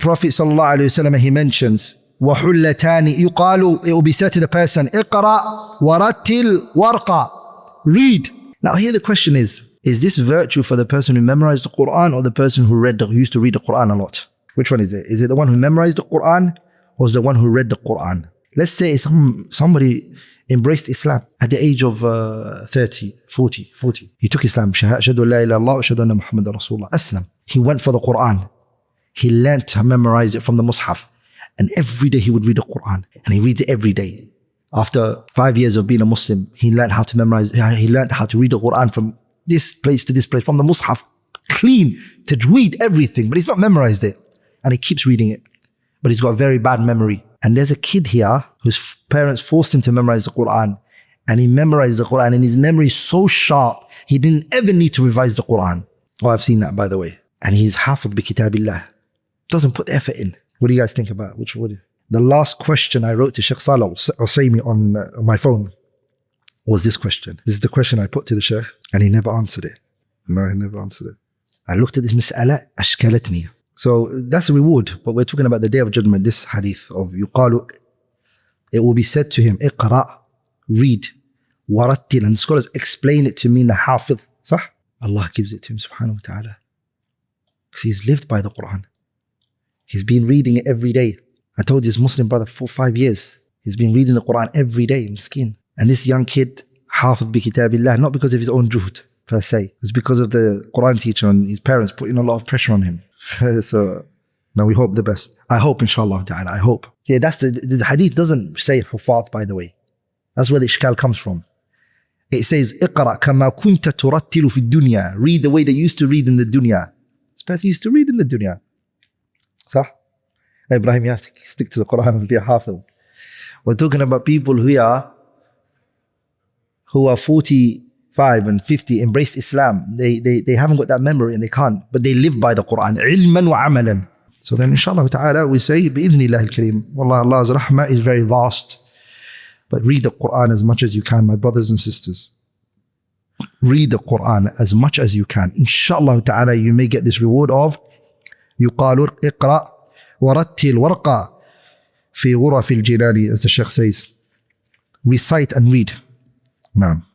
Prophet sallallahu alaihi wasallam, he mentions وَحُلَّتَانِ يُقَالُ, it will be said to the person, اقرأ وَرَتِّل وَارق, read. Now here the question is this virtue for the person who memorized the Quran or the person who used to read the Quran a lot? Which one is it? Is it the one who memorized the Quran or is it the one who read the Quran? Let's say somebody embraced Islam at the age of 30, 40. He took Islam. Ashhadu an la ilaha illallah wa ashhadu anna Muhammadan Rasulullah. Aslam. He went for the Quran. He learned to memorize it from the Mus'haf. And every day he would read the Quran. And he reads it every day. After 5 years of being a Muslim, he learned how to memorize. He learned how to read the Quran from this place to this place, from the Mus'haf. Clean, tajweed, everything. But he's not memorized it. And he keeps reading it. But he's got a very bad memory. And there's a kid here whose parents forced him to memorize the Quran. And he memorized the Quran. And his memory is so sharp, he didn't ever need to revise the Quran. Oh, I've seen that, by the way. And he's hafid bi kitabillah. Doesn't put effort in. What do you guys think about? Which would? The last question I wrote to Sheikh Salih Usaymi on my phone was this question. This is the question I put to the Sheikh, and he never answered it. No, he never answered it. I looked at this mas'ala, ashkalatni. So that's a reward, but we're talking about the Day of Judgment, this hadith of يقال, it will be said to him, اقرأ, read, warattil, and scholars explain it to mean the hafiz. صح? Allah gives it to him, subhanahu wa ta'ala. Because he's lived by the Quran. He's been reading it every day. I told this Muslim brother 4 or 5 years. He's been reading the Quran every day, miskin. And this young kid, hafid bi kitabillah, not because of his own juhd, per se. It's because of the Quran teacher and his parents putting a lot of pressure on him. So, now we hope the best. I hope, inshallah ta'ala, I hope. Yeah, that's the hadith doesn't say hufat, by the way. That's where the ishkal comes from. It says, اقرأ كما كنت ترتل في الدنيا. Read the way they used to read in the dunya. This person used to read in the dunya. صح? Ibrahim, you have to stick to the Quran and be a hafiz. We're talking about people who are 45 and 50, embraced Islam. They haven't got that memory and they can't, but they live by the Quran. علما وعملا. So then inshallah ta'ala we say, بإذن الله الكريم. Wallah, Allah's rahmah is very vast. But read the Quran as much as you can, my brothers and sisters. Read the Quran as much as you can. Inshallah ta'ala you may get this reward of يقال اقرأ ورتل ورق في غرف الجنان, as the Sheikh says. Recite and read. Naam.